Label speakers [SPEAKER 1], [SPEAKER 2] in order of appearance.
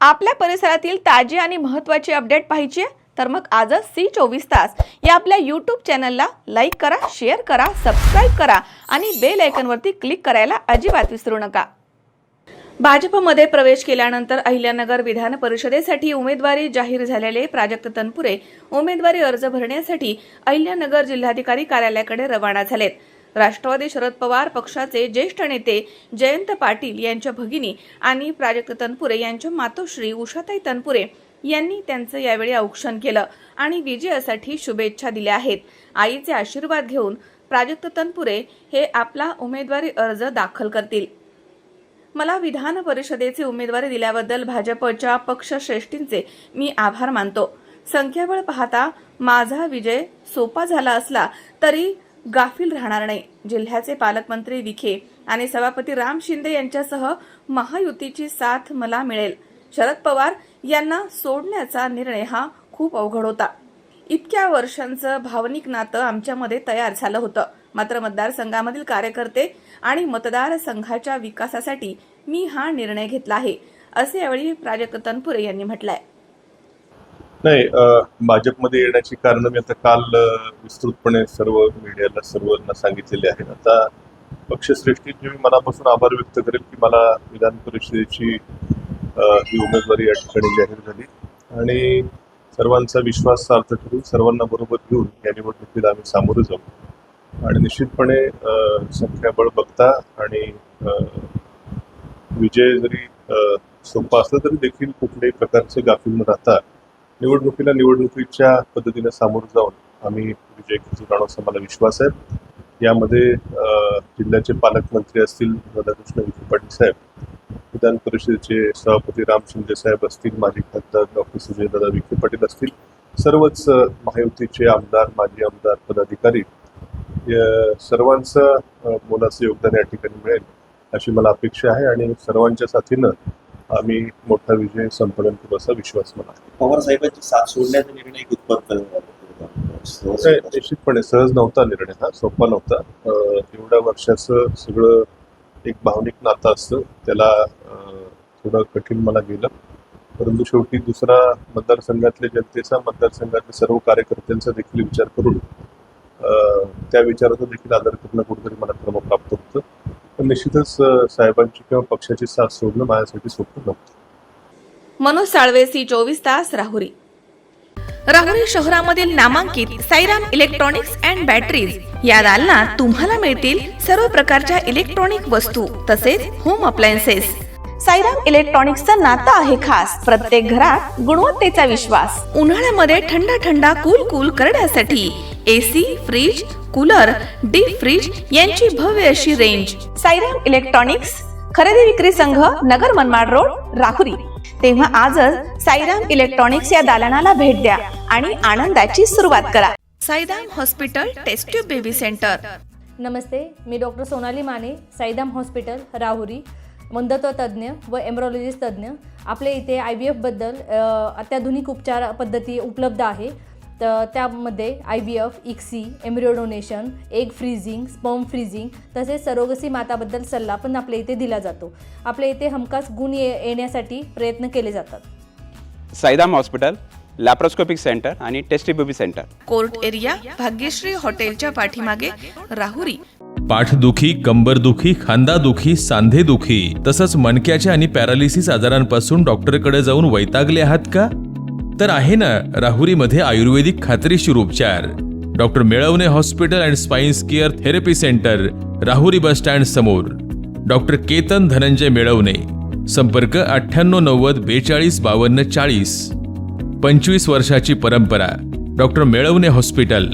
[SPEAKER 1] आपल्या परिसरातील ताजी आणि महत्त्वाची अपडेट पाहिजे आहे तर मग आजच C24 तास या आपल्या YouTube चॅनलला लाईक करा, शेअर करा, सबस्क्राइब करा आणि बेल आयकॉनवरती क्लिक करायला अजिबात विसरू नका। भाजपमध्ये प्रवेश केल्यानंतर अहिल्यानगर विधान परिषदेसाठी उमेदवारी जाहीर झालेले प्राजक्त तनपुरे उमेदवारी अर्ज भरण्यासाठी अहिल्यानगर जिल्हाधिकारी कार्यालयाकडे रवाना झालेत। राष्ट्रवादी शरद पवार पक्षाचे ज्येष्ठ नेते जयंत पाटील यांच्या भगिनी आणि प्राजक्त तनपुरे यांच्या मातोश्री उषाताई तनपुरे यांनी त्यांचं यावेळी औक्षण केलं आणि विजयासाठी शुभेच्छा दिल्या आहेत। आईचे आशीर्वाद घेऊन प्राजक्त तनपुरे हे आपला उमेदवारी अर्ज दाखल करतील। मला विधान परिषदेची उमेदवारी दिल्याबद्दल भाजपच्या पक्षश्रेष्ठींचे मी आभार मानतो। संख्याबळ पाहता माझा विजय सोपा झाला असला तरी गाफील राहणार नाही। जिल्ह्याचे पालकमंत्री विखे आणि सभापती राम शिंदे यांच्यासह महायुतीची साथ मला मिळेल। शरद पवार यांना सोडण्याचा निर्णय हा खूप अवघड होता। इतक्या वर्षांचं भावनिक नातं आमच्यामध्ये तयार झालं होतं, मात्र मतदारसंघामधील कार्यकर्ते आणि मतदारसंघाच्या विकासासाठी मी हा निर्णय घेतला आहे, असे यावेळी प्राजक्त तनपुरे यांनी म्हटलंय।
[SPEAKER 2] नाही, भाजपमध्ये येण्याची कारण मी आता काल विस्तृतपणे सर्व मीडियाला सर्वांना सांगितलेले आहेत। आता पक्षश्रेष्ठींचे मी मनापासून आभार व्यक्त करेल की मला विधान परिषदेची ही उमेदवारी या ठिकाणी जाहीर झाली आणि सर्वांचा विश्वास सार्थ ठरून सर्वांना बरोबर घेऊन या निवडणुकीला आम्ही सामोरं जाऊ आणि निश्चितपणे संख्याबळ बघता आणि विजय जरी सोपा असला तरी देखील कुठल्याही प्रकारचे गाफील न राहता निवडणुकीच्या पद्धतीने सामोरं जाऊन आम्ही विजय घेऊ असा मला विश्वास आहे। यामध्ये जिल्ह्याचे पालकमंत्री असतील राधाकृष्ण विखे पाटील साहेब, विधान परिषदेचे सभापती राम शिंदे साहेब असतील, माजी खासदार डॉक्टर सुजयदादा विखे पाटील असतील, सर्वच महायुतीचे आमदार, माजी आमदार, पदाधिकारी सर्वांचं मोलाचं योगदान या ठिकाणी मिळेल अशी मला अपेक्षा आहे आणि सर्वांच्या साथीनं आम्ही मोठा विजय संपादन करू असा विश्वास मला आहे।
[SPEAKER 3] पवार साहेबांची साथ सोडण्याचा निर्णय
[SPEAKER 2] निश्चितपणे सहज नव्हता निर्णय, हा सोपा नव्हता। एवढ्या वर्षाचं सगळं एक भावनिक नातं असतं, त्याला थोडं कठीण मला गेलं, परंतु शेवटी दुसरा मतदारसंघातल्या जनतेचा, मतदारसंघातल्या सर्व कार्यकर्त्यांचा देखील विचार करून त्या विचाराचा देखील आदर करणं कुठेतरी मला क्रम प्राप्त होतं। पण निश्चितच साहेबांची किंवा पक्षाची साथ सोडणं माझ्यासाठी सोपं नव्हतं।
[SPEAKER 1] मनोज साळवे, C24 तास, राहुरी। राहुरी शहरामधील नामांकित साईराम इलेक्ट्रॉनिक्स अँड बॅटरीज या दालनात तुम्हाला मिळतील सर्व प्रकारच्या इलेक्ट्रॉनिक वस्तू तसेच होम अप्लायन्सेस। साईराम इलेक्ट्रॉनिक्सचं नातं आहे खास, प्रत्येक घरात गुणवत्तेचा विश्वास। उन्हाळ्यामध्ये थंड कूल करण्यासाठी AC, fridge, cooler, deep freeze यांची भव्य अशी रेंज। साईराम इलेक्ट्रॉनिक्स खरेदी विक्री संघ, नगर मनमाड रोड, राहुरी। तेव्हा आजच साईराम इलेक्ट्रॉनिक्स या दालनाला भेट द्या आणि आनंदाची सुरुवात करा। Sairam hospital test tube baby centre.
[SPEAKER 4] नमस्ते, मी डॉक्टर सोनाली माने, साईराम हॉस्पिटल राहुरी, मंदत्व तज्ज्ञ व एम्ब्रॉलॉजिस्ट तज्ज्ञ। आपल्या इथे IVF बद्दल अत्याधुनिक उपचार पद्धती उपलब्ध आहे। तर त्यामध्ये IVF, ICSI, embryo donation, egg freezing, sperm freezing तसेच सरोगसी माताबद्दल सल्ला पण आपल्या इथे दिला जातो। आपल्या इथे हमखास गुण येण्यासाठी प्रयत्न केले जातात।
[SPEAKER 5] साईराम हॉस्पिटल, लॅप्रोस्कोपिक सेंटर आणि test baby centre,
[SPEAKER 1] court area, Bhagyashree हॉटेलच्या पाठीमागे, राहुरी।
[SPEAKER 6] पाठदुखी, कंबरदुखी, खांदादुखी, सांधेदुखी तसंच मणक्याच्या आणि पॅरालिसिस आजारांपासून डॉक्टरकडे जाऊन वैतागले आहात का? तर आहे ना राहुरीमध्ये आयुर्वेदिक खात्रीशीर उपचार। Doctor Melawane hospital and spine care therapy centre, Rahuri bus stand समोर। डॉक्टर केतन धनंजय मेळवणे, संपर्क 9890 42 52 40। 25 वर्षाची परंपरा, डॉक्टर मेळवणे हॉस्पिटल।